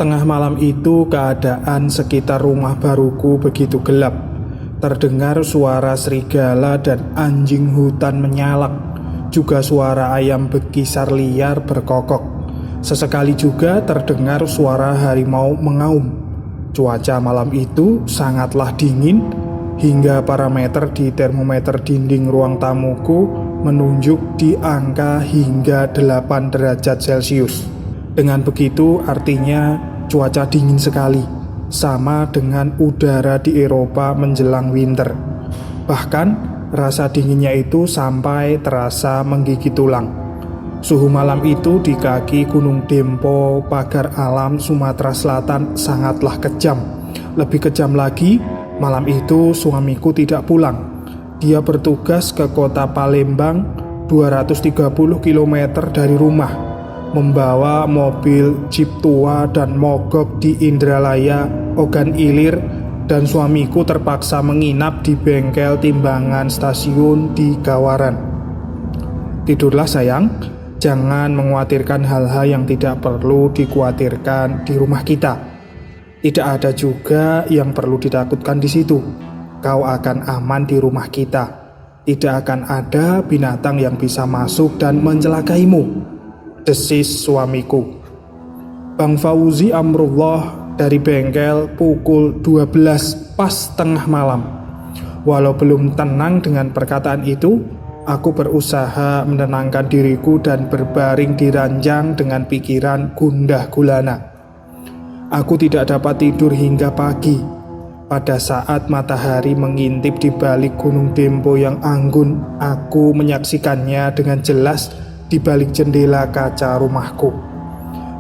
Tengah malam itu keadaan sekitar rumah baruku begitu gelap. Terdengar suara serigala dan anjing hutan menyalak, juga suara ayam bekisar liar berkokok. Sesekali juga terdengar suara harimau mengaum. Cuaca malam itu sangatlah dingin, hingga parameter di termometer dinding ruang tamuku menunjuk di angka hingga 8 derajat Celcius. Dengan begitu artinya cuaca dingin sekali, sama dengan udara di Eropa menjelang winter. Bahkan rasa dinginnya itu sampai terasa menggigit tulang. Suhu malam itu di kaki Gunung Dempo, Pagar Alam, Sumatera Selatan sangatlah kejam. Lebih kejam lagi, malam itu suamiku tidak pulang. Dia bertugas ke kota Palembang, 230 km dari rumah, membawa mobil jeep tua dan mogok di Indralaya, Ogan Ilir, dan suamiku terpaksa menginap di bengkel timbangan stasiun di Gawaran. Tidurlah sayang, jangan mengkhawatirkan hal-hal yang tidak perlu dikhawatirkan di rumah kita. Tidak ada juga yang perlu ditakutkan di situ. Kau akan aman di rumah kita. Tidak akan ada binatang yang bisa masuk dan mencelakaimu, desis suamiku. Bang Fauzi Amrullah dari bengkel pukul 12 pas tengah malam. Walau belum tenang dengan perkataan itu, aku berusaha menenangkan diriku dan berbaring di ranjang dengan pikiran gundah gulana. Aku tidak dapat tidur hingga pagi. Pada saat matahari mengintip di balik Gunung Dempo yang anggun, aku menyaksikannya dengan jelas di balik jendela kaca rumahku.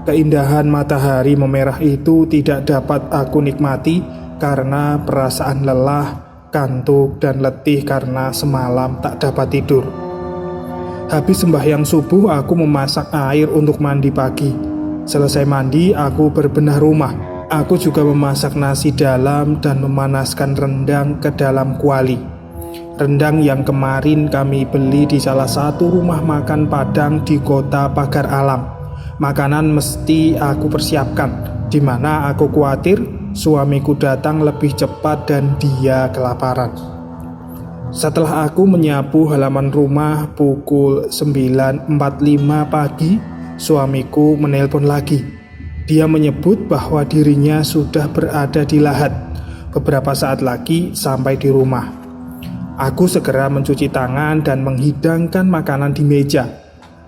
Keindahan matahari memerah itu tidak dapat aku nikmati karena perasaan lelah, kantuk, dan letih karena semalam tak dapat tidur. Habis sembahyang subuh, aku memasak air untuk mandi pagi. Selesai mandi, aku berbenah rumah. Aku juga memasak nasi dalam dan memanaskan rendang ke dalam kuali. Rendang yang kemarin kami beli di salah satu rumah makan Padang di kota Pagar Alam. Makanan mesti aku persiapkan, di mana aku khawatir suamiku datang lebih cepat dan dia kelaparan. Setelah aku menyapu halaman rumah pukul 9.45 pagi, suamiku menelpon lagi. Dia menyebut bahwa dirinya sudah berada di Lahat. Beberapa saat lagi sampai di rumah. Aku segera mencuci tangan dan menghidangkan makanan di meja.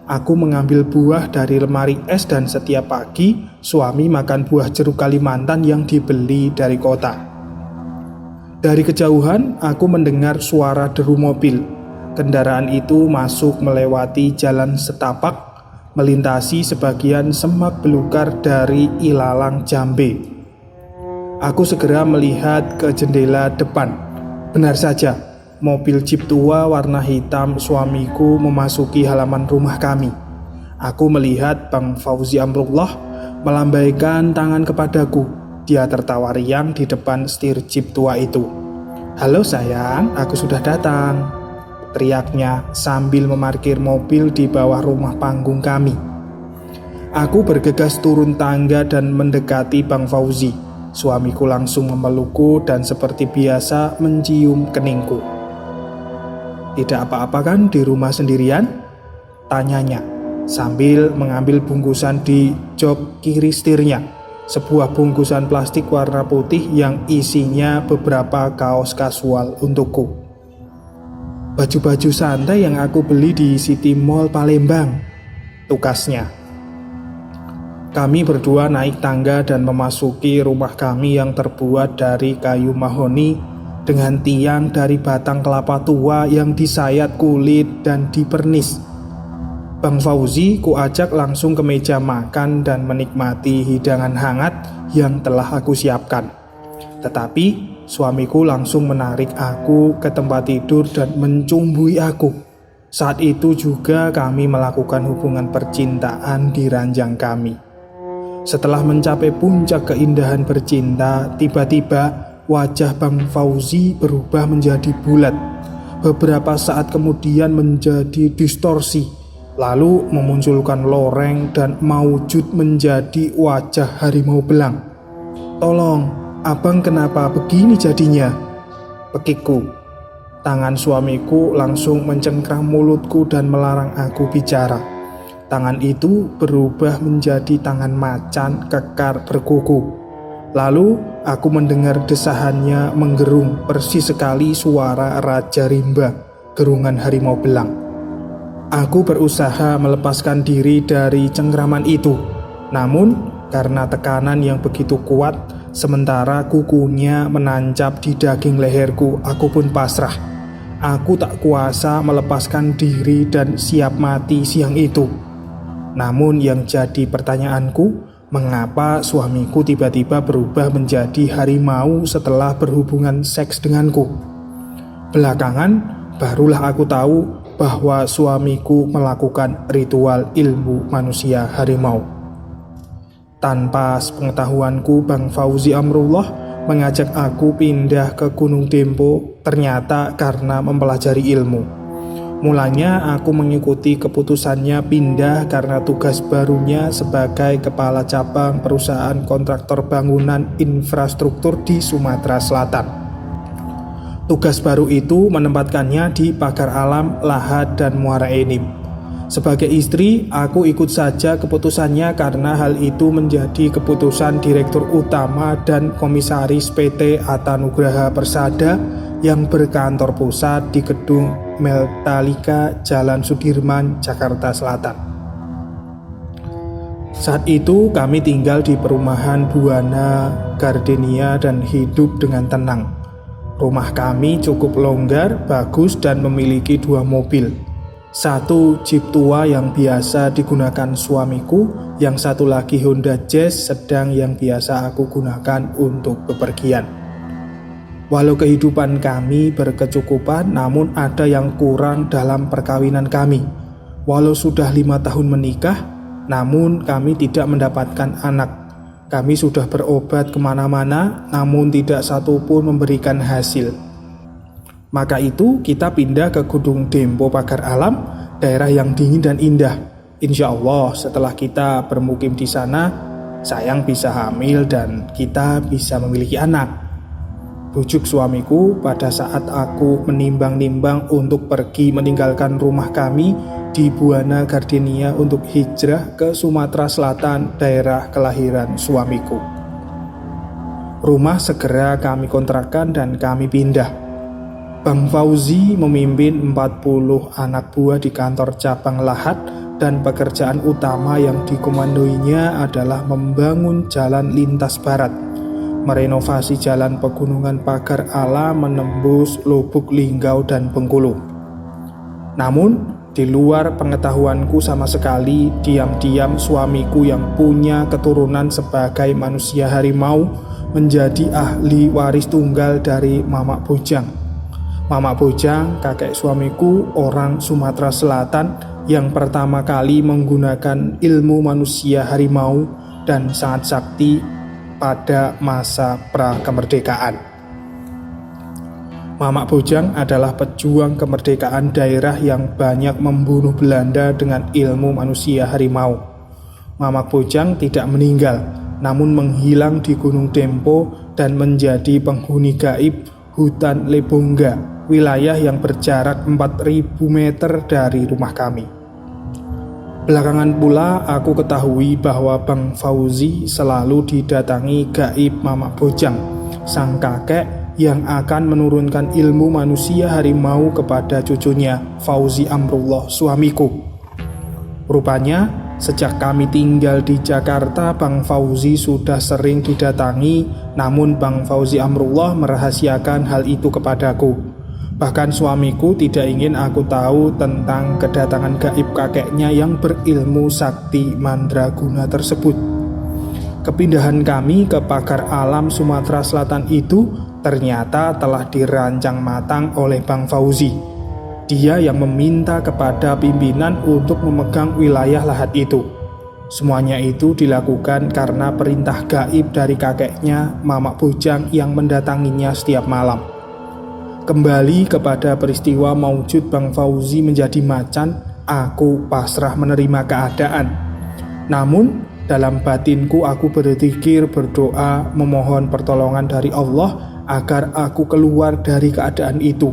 Aku mengambil buah dari lemari es dan setiap pagi suami makan buah jeruk Kalimantan yang dibeli dari kota. Dari kejauhan aku mendengar suara deru mobil. Kendaraan itu masuk melewati jalan setapak, melintasi sebagian semak belukar dari ilalang Jambe. Aku segera melihat ke jendela depan. Benar saja, mobil jeep tua warna hitam suamiku memasuki halaman rumah kami. Aku melihat Bang Fauzi Amrullah melambaikan tangan kepadaku. Dia tertawa riang di depan setir jeep tua itu. "Halo sayang, aku sudah datang," teriaknya sambil memarkir mobil di bawah rumah panggung kami. Aku bergegas turun tangga dan mendekati Bang Fauzi. Suamiku langsung memelukku dan seperti biasa mencium keningku. "Tidak apa-apa kan di rumah sendirian?" tanyanya sambil mengambil bungkusan di jok kiri setirnya. Sebuah bungkusan plastik warna putih yang isinya beberapa kaos kasual untukku. "Baju-baju santai yang aku beli di City Mall Palembang," tukasnya. Kami berdua naik tangga dan memasuki rumah kami yang terbuat dari kayu mahoni dengan tiang dari batang kelapa tua yang disayat kulit dan dipernis. Bang Fauzi kuajak langsung ke meja makan dan menikmati hidangan hangat yang telah aku siapkan. Tetapi suamiku langsung menarik aku ke tempat tidur dan mencumbui aku. Saat itu juga kami melakukan hubungan percintaan di ranjang kami. Setelah mencapai puncak keindahan bercinta, tiba-tiba wajah Bang Fauzi berubah menjadi bulat. Beberapa saat kemudian menjadi distorsi. lalu memunculkan loreng dan maujud menjadi wajah harimau belang. "Tolong, abang kenapa begini jadinya?" pekikku. Tangan suamiku langsung mencengkram mulutku dan melarang aku bicara. Tangan itu berubah menjadi tangan macan kekar berkuku. Lalu aku mendengar desahannya menggerung persis sekali suara Raja Rimba, gerungan harimau belang. Aku berusaha melepaskan diri dari cengkraman itu. Namun karena tekanan yang begitu kuat, sementara kukunya menancap di daging leherku, aku pun pasrah. Aku tak kuasa melepaskan diri dan siap mati siang itu. Namun yang jadi pertanyaanku, mengapa suamiku tiba-tiba berubah menjadi harimau setelah berhubungan seks denganku? Belakangan barulah aku tahu bahwa suamiku melakukan ritual ilmu manusia harimau. Tanpa sepengetahuanku, Bang Fauzi Amrullah mengajak aku pindah ke Gunung Dempo, ternyata karena mempelajari ilmu. Mulanya aku mengikuti keputusannya pindah karena tugas barunya sebagai kepala cabang perusahaan kontraktor bangunan infrastruktur di Sumatera Selatan. Tugas baru itu menempatkannya di Pagar Alam, Lahad, dan Muara Enim. Sebagai istri, aku ikut saja keputusannya karena hal itu menjadi keputusan Direktur Utama dan Komisaris PT Atanugraha Persada yang berkantor pusat di Gedung Metalika, Jalan Sudirman, Jakarta Selatan. Saat itu kami tinggal di perumahan Buana Gardenia dan hidup dengan tenang. Rumah kami cukup longgar, bagus, dan memiliki 2 mobil. Satu Jeep tua yang biasa digunakan suamiku, yang satu lagi Honda Jazz sedang yang biasa aku gunakan untuk bepergian. Walau kehidupan kami berkecukupan, namun ada yang kurang dalam perkawinan kami. Walau sudah 5 tahun menikah, namun kami tidak mendapatkan anak. Kami sudah berobat kemana-mana, namun tidak satu pun memberikan hasil. Maka itu kita pindah ke Gunung Dempo Pagar Alam, daerah yang dingin dan indah. Insya Allah setelah kita bermukim di sana, sayang bisa hamil dan kita bisa memiliki anak. Bujuk suamiku pada saat aku menimbang-nimbang untuk pergi meninggalkan rumah kami di Buana Gardenia untuk hijrah ke Sumatera Selatan, daerah kelahiran suamiku. Rumah segera kami kontrakkan dan kami pindah. Bang Fauzi memimpin 40 anak buah di kantor cabang Lahad dan pekerjaan utama yang dikomandoinya adalah membangun jalan lintas barat, merenovasi jalan pegunungan Pagar Alam menembus Lubuk Linggau dan Bengkulu. Namun, di luar pengetahuanku sama sekali, diam-diam suamiku yang punya keturunan sebagai manusia harimau menjadi ahli waris tunggal dari Mamak Bojang. Mamak Bojang, kakek suamiku, orang Sumatera Selatan yang pertama kali menggunakan ilmu manusia harimau dan sangat sakti pada masa pra-kemerdekaan. Mamak Bojang adalah pejuang kemerdekaan daerah yang banyak membunuh Belanda dengan ilmu manusia harimau. Mamak Bojang tidak meninggal, namun menghilang di Gunung Dempo dan menjadi penghuni gaib hutan Lebongga, wilayah yang berjarak 4.000 meter dari rumah kami. Belakangan pula aku ketahui bahwa Bang Fauzi selalu didatangi gaib Mamak Bojang, sang kakek yang akan menurunkan ilmu manusia harimau kepada cucunya, Fauzi Amrullah, suamiku. Rupanya, sejak kami tinggal di Jakarta, Bang Fauzi sudah sering didatangi, namun Bang Fauzi Amrullah merahasiakan hal itu kepadaku. Bahkan suamiku tidak ingin aku tahu tentang kedatangan gaib kakeknya yang berilmu sakti mandraguna tersebut. Kepindahan kami ke Pagar Alam Sumatera Selatan itu ternyata telah dirancang matang oleh Bang Fauzi. Dia yang meminta kepada pimpinan untuk memegang wilayah Lahad itu. Semuanya itu dilakukan karena perintah gaib dari kakeknya, Mamak Bojang, yang mendatanginya setiap malam. Kembali kepada peristiwa maujud Bang Fauzi menjadi macan, Aku pasrah menerima keadaan. Namun dalam batinku aku berzikir, berdoa, memohon pertolongan dari Allah agar aku keluar dari keadaan itu.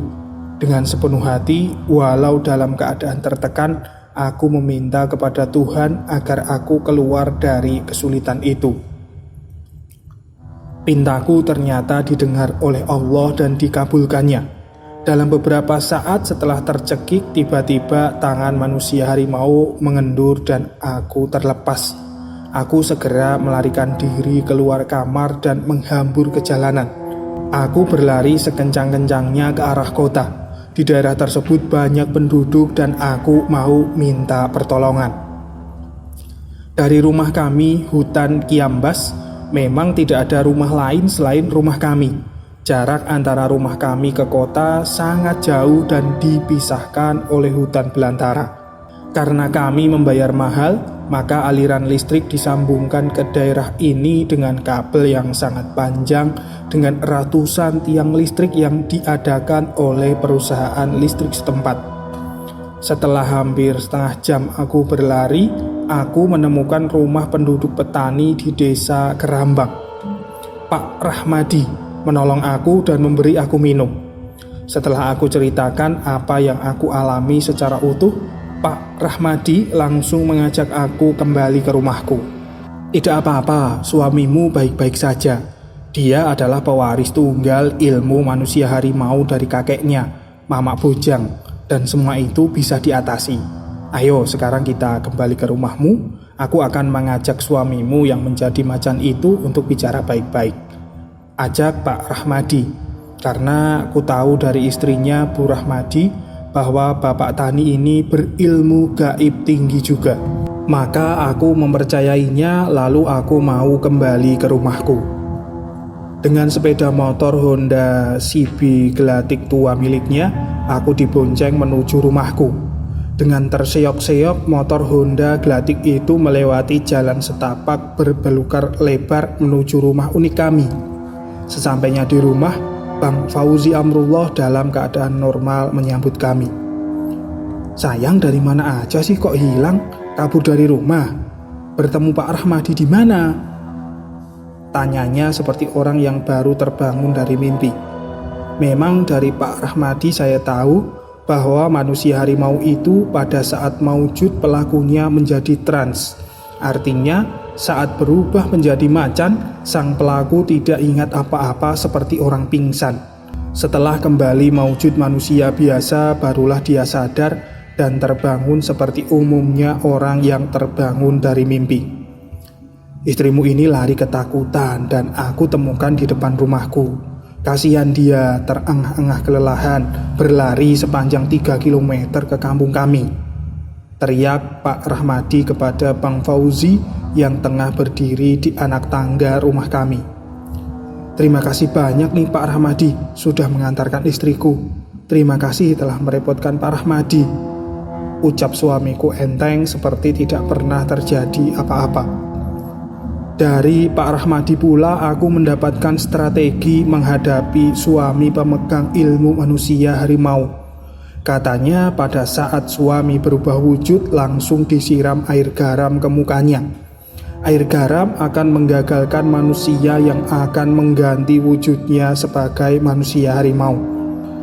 Dengan sepenuh hati, walau dalam keadaan tertekan, aku meminta kepada Tuhan agar aku keluar dari kesulitan itu. Pintaku ternyata didengar oleh Allah dan dikabulkannya. Dalam beberapa saat setelah tercekik, tiba-tiba tangan manusia harimau mengendur dan aku terlepas. Aku segera melarikan diri keluar kamar dan menghambur ke jalanan. Aku berlari sekencang-kencangnya ke arah kota. Di daerah tersebut banyak penduduk dan aku mau minta pertolongan. Dari rumah kami, hutan Kiambas, memang tidak ada rumah lain selain rumah kami. Jarak antara rumah kami ke kota sangat jauh dan dipisahkan oleh hutan belantara. Karena kami membayar mahal, maka aliran listrik disambungkan ke daerah ini dengan kabel yang sangat panjang dengan ratusan tiang listrik yang diadakan oleh perusahaan listrik setempat. Setelah hampir setengah jam aku berlari, aku menemukan rumah penduduk petani di desa Kerambang. Pak Rahmadi menolong aku dan memberi aku minum. Setelah aku ceritakan apa yang aku alami secara utuh, Pak Rahmadi langsung mengajak aku kembali ke rumahku. Tidak apa-apa, suamimu baik-baik saja. Dia adalah pewaris tunggal ilmu manusia harimau dari kakeknya, Mamak Bojang. Dan semua itu bisa diatasi. Ayo sekarang kita kembali ke rumahmu. Aku akan mengajak suamimu yang menjadi macan itu untuk bicara baik-baik. Ajak Pak Rahmadi. Karena aku tahu dari istrinya Bu Rahmadi bahwa bapak tani ini berilmu gaib tinggi juga. Maka aku mempercayainya, lalu aku mau kembali ke rumahku. Dengan sepeda motor Honda CB Gelatik tua miliknya, aku dibonceng menuju rumahku. Dengan terseok-seok, motor Honda Gelatik itu melewati jalan setapak berbelukar lebar menuju rumah unik kami. Sesampainya di rumah, Bang Fauzi Amrullah dalam keadaan normal menyambut kami. Sayang, dari mana aja sih kok hilang? Kabur dari rumah? Bertemu Pak Rahmadi di mana? Tanyanya seperti orang yang baru terbangun dari mimpi. Memang dari Pak Rahmadi saya tahu bahwa manusia harimau itu pada saat maujud pelakunya menjadi trans. Artinya saat berubah menjadi macan, sang pelaku tidak ingat apa-apa seperti orang pingsan. Setelah kembali maujud manusia biasa, barulah dia sadar dan terbangun seperti umumnya orang yang terbangun dari mimpi. Istrimu ini lari ketakutan dan aku temukan di depan rumahku. Kasihan dia, terengah-engah kelelahan, berlari sepanjang 3 km ke kampung kami. Teriak Pak Rahmadi kepada Bang Fauzi yang tengah berdiri di anak tangga rumah kami. Terima kasih banyak nih Pak Rahmadi sudah mengantarkan istriku. Terima kasih telah merepotkan Pak Rahmadi. Ucap suamiku enteng seperti tidak pernah terjadi apa-apa. Dari Pak Rahmadi pula aku mendapatkan strategi menghadapi suami pemegang ilmu manusia harimau. Katanya pada saat suami berubah wujud langsung disiram air garam ke mukanya. Air garam akan menggagalkan manusia yang akan mengganti wujudnya sebagai manusia harimau.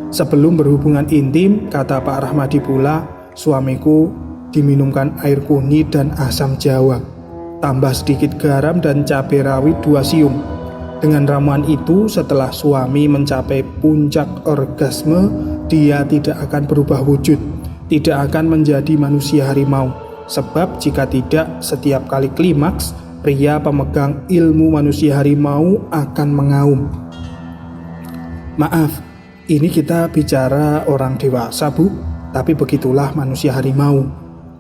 Sebelum berhubungan intim, kata Pak Rahmadi pula, suamiku diminumkan air kunyit dan asam jawa. Tambah sedikit garam dan cabai rawit 2 siung. Dengan ramuan itu, setelah suami mencapai puncak orgasme, dia tidak akan berubah wujud, tidak akan menjadi manusia harimau. Sebab jika tidak, setiap kali klimaks, pria pemegang ilmu manusia harimau akan mengaum. Maaf, ini kita bicara orang dewasa, Bu. Tapi begitulah manusia harimau.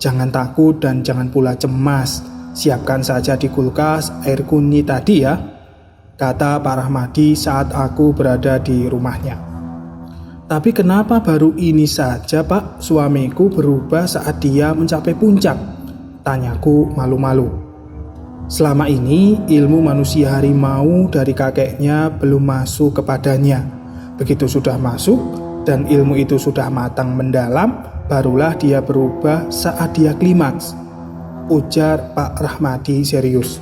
Jangan takut dan jangan pula cemas. Siapkan saja di kulkas air kunyit tadi ya, kata Pak Rahmadi saat aku berada di rumahnya. Tapi kenapa baru ini saja Pak suamiku berubah saat dia mencapai puncak? Tanyaku malu-malu. Selama ini ilmu manusia harimau dari kakeknya belum masuk kepadanya. Begitu sudah masuk dan ilmu itu sudah matang mendalam, barulah dia berubah saat dia klimaks, ujar Pak Rahmadi serius.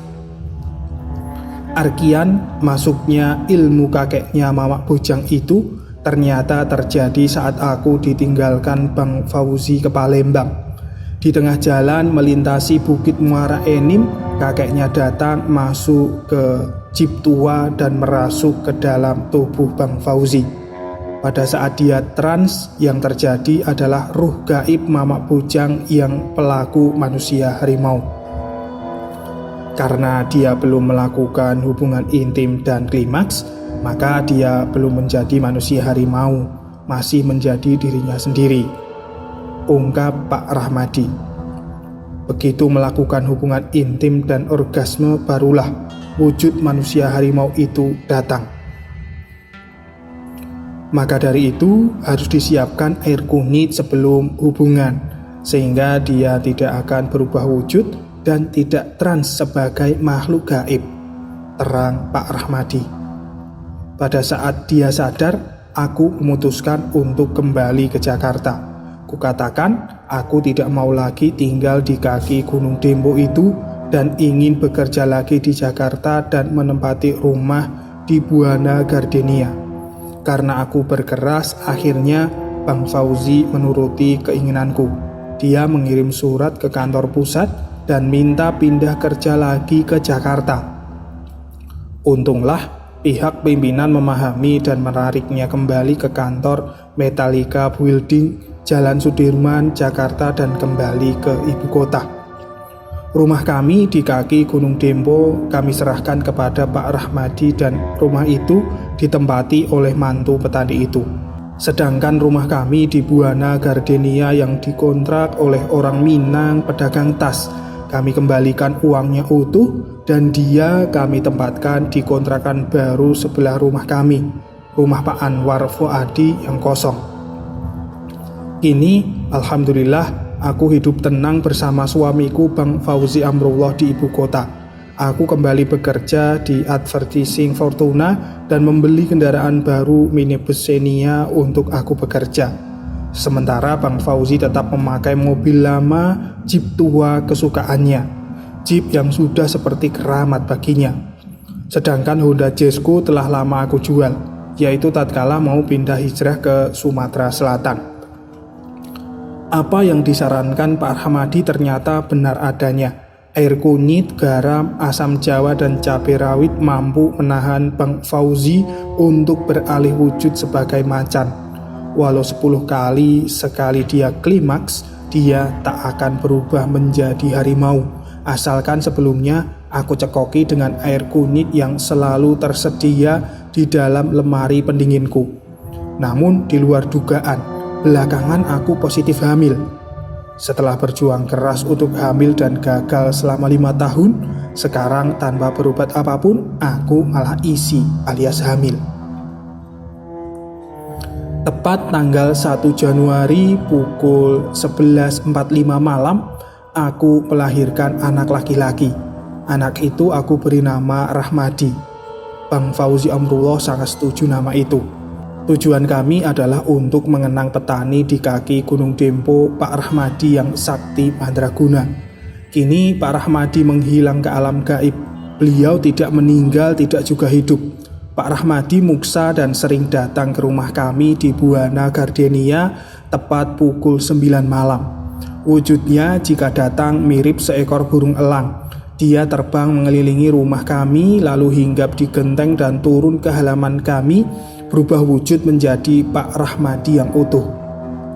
Arkian masuknya ilmu kakeknya Mamak Bojang itu ternyata terjadi saat aku ditinggalkan Bang Fauzi ke Palembang. Di tengah jalan melintasi Bukit Muara Enim, kakeknya datang masuk ke jeep tua dan merasuk ke dalam tubuh Bang Fauzi. Pada saat dia trans, yang terjadi adalah ruh gaib Mamak Bojang yang pelaku manusia harimau. Karena dia belum melakukan hubungan intim dan klimaks, maka dia belum menjadi manusia harimau, masih menjadi dirinya sendiri, ungkap Pak Rahmadi. Begitu melakukan hubungan intim dan orgasme, barulah wujud manusia harimau itu datang. Maka dari itu harus disiapkan air kunyit sebelum hubungan, sehingga dia tidak akan berubah wujud dan tidak trans sebagai makhluk gaib, terang Pak Rahmadi. Pada saat dia sadar, aku memutuskan untuk kembali ke Jakarta. Kukatakan, aku tidak mau lagi tinggal di kaki Gunung Dempo itu dan ingin bekerja lagi di Jakarta dan menempati rumah di Buana Gardenia. Karena aku berkeras, akhirnya Bang Fauzi menuruti keinginanku. Dia mengirim surat ke kantor pusat dan minta pindah kerja lagi ke Jakarta. Untunglah pihak pimpinan memahami dan menariknya kembali ke kantor Metallica Building, Jalan Sudirman, Jakarta dan kembali ke ibu kota. Rumah kami di kaki Gunung Dempo kami serahkan kepada Pak Rahmadi dan rumah itu ditempati oleh mantu petani itu. Sedangkan rumah kami di Buana Gardenia yang dikontrak oleh orang Minang pedagang tas, kami kembalikan uangnya utuh dan dia kami tempatkan di kontrakan baru sebelah rumah kami, rumah Pak Anwar Fuadi yang kosong. Kini, alhamdulillah, aku hidup tenang bersama suamiku Bang Fauzi Amrullah di ibu kota. Aku kembali bekerja di Advertising Fortuna dan membeli kendaraan baru minibus Xenia untuk aku bekerja. Sementara Bang Fauzi tetap memakai mobil lama, jeep tua kesukaannya, jeep yang sudah seperti keramat baginya. Sedangkan Honda Jazzku telah lama aku jual, yaitu tatkala mau pindah hijrah ke Sumatera Selatan. Apa yang disarankan Pak Rahmadi ternyata benar adanya. Air kunyit, garam, asam jawa, dan cabai rawit mampu menahan Bang Fauzi untuk beralih wujud sebagai macan. Walau 10 kali sekali dia klimaks, dia tak akan berubah menjadi harimau, asalkan sebelumnya aku cekoki dengan air kunyit yang selalu tersedia di dalam lemari pendinginku. Namun di luar dugaan, belakangan aku positif hamil. Setelah berjuang keras untuk hamil dan gagal selama 5 tahun, sekarang tanpa berobat apapun, aku malah isi alias hamil. Tepat tanggal 1 Januari pukul 11.45 malam, aku melahirkan anak laki-laki. Anak itu aku beri nama Rahmadi. Bang Fauzi Amrullah sangat setuju nama itu. Tujuan kami adalah untuk mengenang petani di kaki Gunung Dempo Pak Rahmadi yang sakti mandraguna. Kini Pak Rahmadi menghilang ke alam gaib. Beliau tidak meninggal, tidak juga hidup. Pak Rahmadi muksa dan sering datang ke rumah kami di Buana Gardenia tepat pukul 9 malam. Wujudnya jika datang mirip seekor burung elang. Dia terbang mengelilingi rumah kami lalu hinggap di genteng dan turun ke halaman kami, berubah wujud menjadi Pak Rahmadi yang utuh.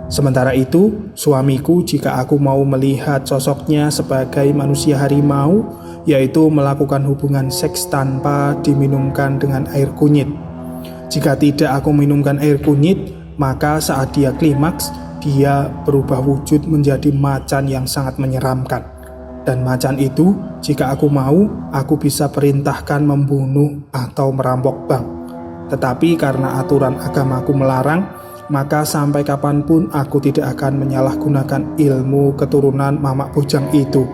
Sementara itu, suamiku jika aku mau melihat sosoknya sebagai manusia harimau, yaitu melakukan hubungan seks tanpa diminumkan dengan air kunyit. Jika tidak aku minumkan air kunyit, maka saat dia klimaks, dia berubah wujud menjadi macan yang sangat menyeramkan. Dan macan itu, jika aku mau, aku bisa perintahkan membunuh atau merampok bank. Tetapi karena aturan agamaku melarang, maka sampai kapanpun aku tidak akan menyalahgunakan ilmu keturunan Mamak Bojang itu.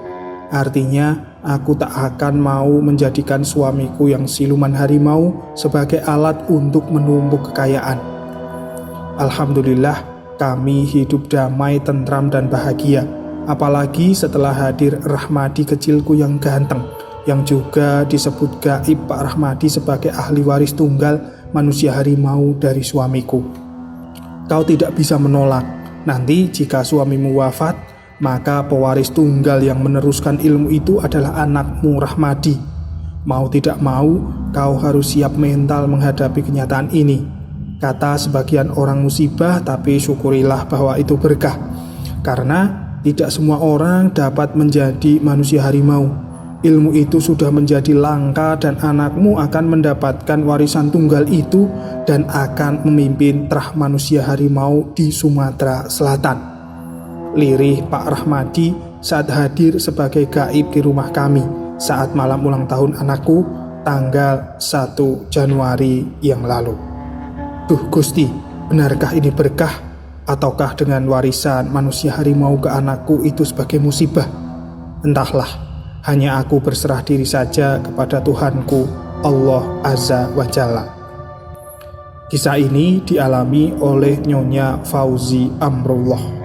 Artinya, aku tak akan mau menjadikan suamiku yang siluman harimau sebagai alat untuk menumpuk kekayaan. Alhamdulillah, kami hidup damai, tentram, dan bahagia. Apalagi setelah hadir Rahmadi kecilku yang ganteng, yang juga disebut gaib Pak Rahmadi sebagai ahli waris tunggal manusia harimau dari suamiku. Kau tidak bisa menolak, nanti jika suamimu wafat, maka pewaris tunggal yang meneruskan ilmu itu adalah anakmu Rahmadi. Mau tidak mau, kau harus siap mental menghadapi kenyataan ini. Kata sebagian orang musibah, tapi syukurilah bahwa itu berkah. Karena tidak semua orang dapat menjadi manusia harimau. Ilmu itu sudah menjadi langka dan anakmu akan mendapatkan warisan tunggal itu dan akan memimpin terah manusia harimau di Sumatera Selatan. Lirih Pak Rahmadi saat hadir sebagai gaib di rumah kami saat malam ulang tahun anakku tanggal 1 Januari yang lalu. Duh Gusti, benarkah ini berkah? Ataukah dengan warisan manusia harimau ke anakku itu sebagai musibah? Entahlah. Hanya aku berserah diri saja kepada Tuhanku, Allah Azza wa Jalla. Kisah ini dialami oleh Nyonya Fauzi Amrullah.